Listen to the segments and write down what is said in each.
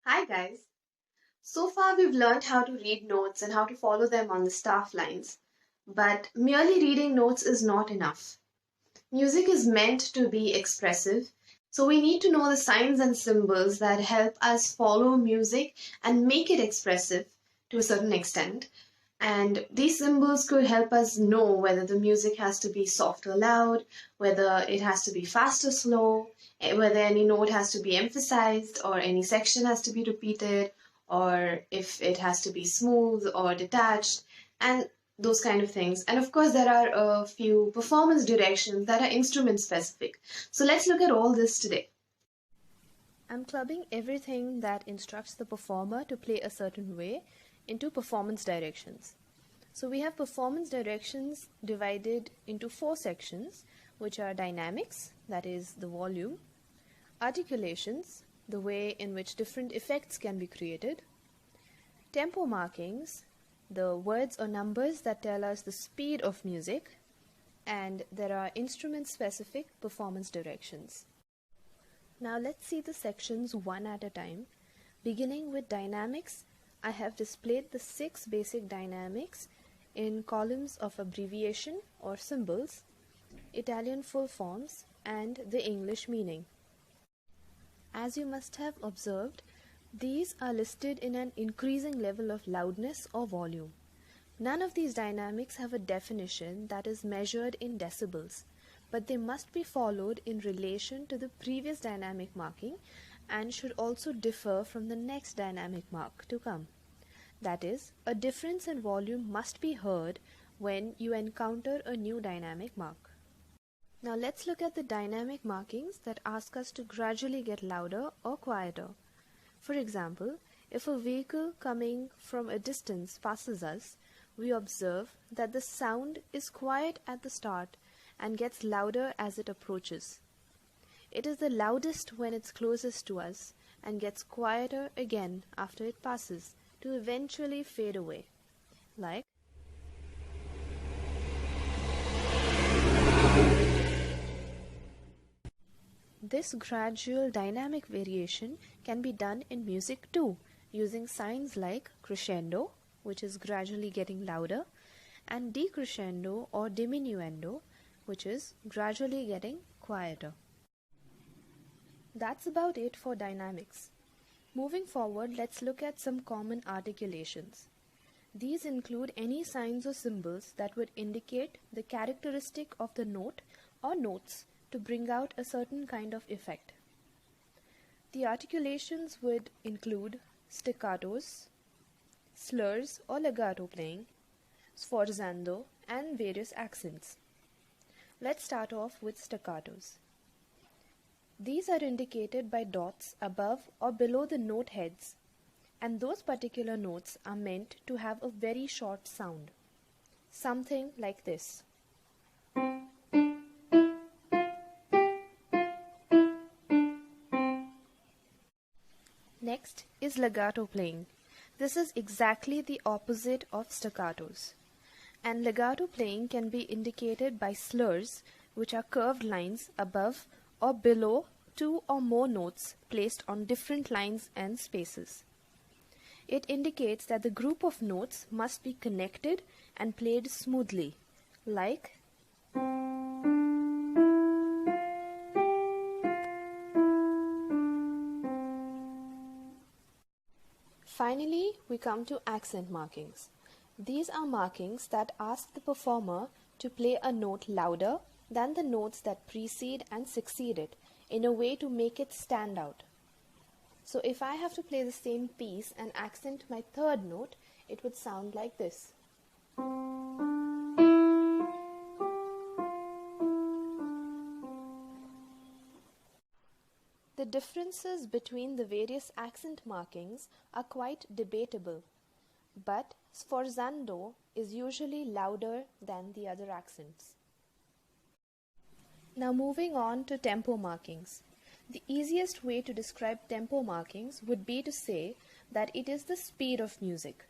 Hi guys! So far we've learned how to read notes and how to follow them on the staff lines. But merely reading notes is not enough. Music is meant to be expressive, so we need to know the signs and symbols that help us follow music and make it expressive to a certain extent. And these symbols could help us know whether the music has to be soft or loud, whether it has to be fast or slow, whether any note has to be emphasized or any section has to be repeated, or if it has to be smooth or detached, and those kind of things. And of course, there are a few performance directions that are instrument specific. So let's look at all this today. I'm clubbing everything that instructs the performer to play a certain way into performance directions. So we have performance directions divided into 4 sections, which are dynamics, that is the volume, articulations, the way in which different effects can be created, tempo markings, the words or numbers that tell us the speed of music, and there are instrument-specific performance directions. Now let's see the sections one at a time. Beginning with dynamics, I have displayed the 6 basic dynamics in columns of abbreviation or symbols, Italian full forms, and the English meaning. As you must have observed, these are listed in an increasing level of loudness or volume. None of these dynamics have a definition that is measured in decibels, but they must be followed in relation to the previous dynamic marking and should also differ from the next dynamic mark to come. That is, a difference in volume must be heard when you encounter a new dynamic mark. Now let's look at the dynamic markings that ask us to gradually get louder or quieter. For example, if a vehicle coming from a distance passes us, we observe that the sound is quiet at the start and gets louder as it approaches. It is the loudest when it's closest to us and gets quieter again after it passes to eventually fade away, like this gradual dynamic variation can be done in music too, using signs like crescendo, which is gradually getting louder, and decrescendo or diminuendo, which is gradually getting quieter. That's about it for dynamics. Moving forward, let's look at some common articulations. These include any signs or symbols that would indicate the characteristic of the note or notes to bring out a certain kind of effect. The articulations would include staccatos, slurs or legato playing, sforzando, and various accents. Let's start off with staccatos. These are indicated by dots above or below the note heads, and those particular notes are meant to have a very short sound. Something like this. Next is legato playing. This is exactly the opposite of staccatos. And legato playing can be indicated by slurs, which are curved lines above or below 2 or more notes placed on different lines and spaces. It indicates that the group of notes must be connected and played smoothly, like Finally, we come to accent markings. These are markings that ask the performer to play a note louder than the notes that precede and succeed it in a way to make it stand out. So if I have to play the same piece and accent my third note, it would sound like this. The differences between the various accent markings are quite debatable, but sforzando is usually louder than the other accents. Now moving on to tempo markings. The easiest way to describe tempo markings would be to say that it is the speed of music.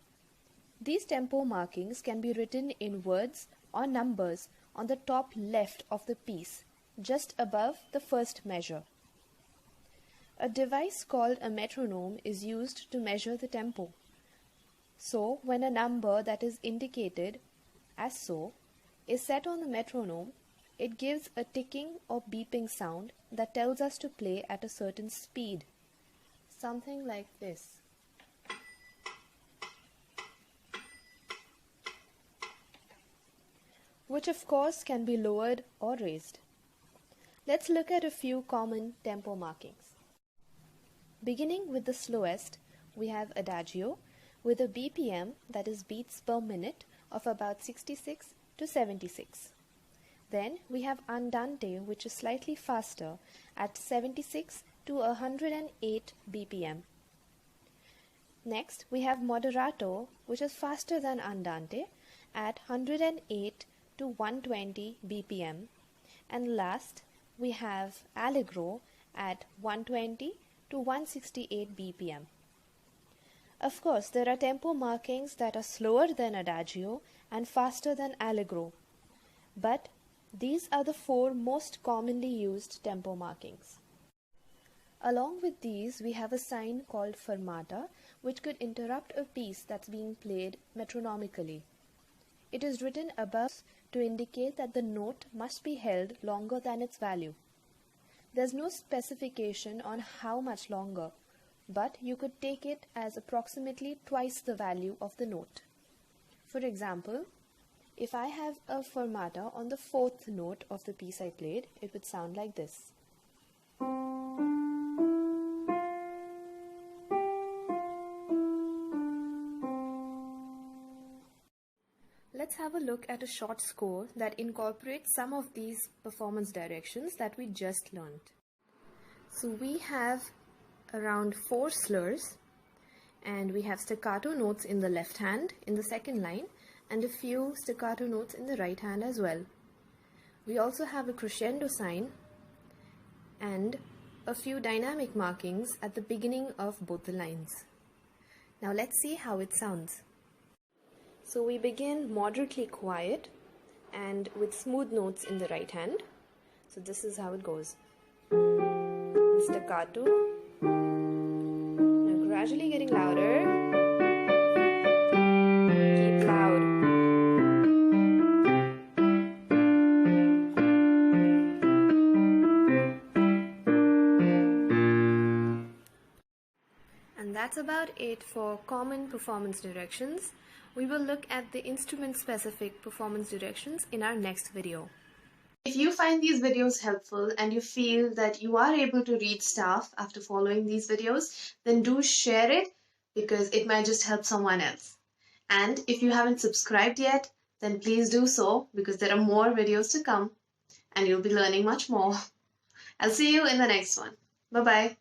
These tempo markings can be written in words or numbers on the top left of the piece, just above the first measure. A device called a metronome is used to measure the tempo. So, when a number that is indicated as so is set on the metronome, it gives a ticking or beeping sound that tells us to play at a certain speed. Something like this. Which of course can be lowered or raised. Let's look at a few common tempo markings. Beginning with the slowest, we have Adagio with a BPM, that is beats per minute, of about 66 to 76. Then we have Andante, which is slightly faster at 76 to 108 BPM. Next we have Moderato, which is faster than Andante at 108 to 120 BPM. And last we have Allegro at 120 to 168 BPM. Of course, there are tempo markings that are slower than Adagio and faster than Allegro, but these are the 4 most commonly used tempo markings. Along with these, we have a sign called Fermata, which could interrupt a piece that's being played metronomically. It is written above to indicate that the note must be held longer than its value. There's no specification on how much longer, but you could take it as approximately twice the value of the note. For example, if I have a fermata on the 4th note of the piece I played, it would sound like this. Let's have a look at a short score that incorporates some of these performance directions that we just learned. So we have around 4 slurs, and we have staccato notes in the left hand in the second line and a few staccato notes in the right hand as well. We also have a crescendo sign and a few dynamic markings at the beginning of both the lines. Now let's see how it sounds. So we begin moderately quiet and with smooth notes in the right hand. So this is how it goes. Staccato, now gradually getting louder, keep loud. And that's about it for common performance directions. We will look at the instrument-specific performance directions in our next video. If you find these videos helpful and you feel that you are able to read staff after following these videos, then do share it because it might just help someone else. And if you haven't subscribed yet, then please do so because there are more videos to come and you'll be learning much more. I'll see you in the next one. Bye-bye.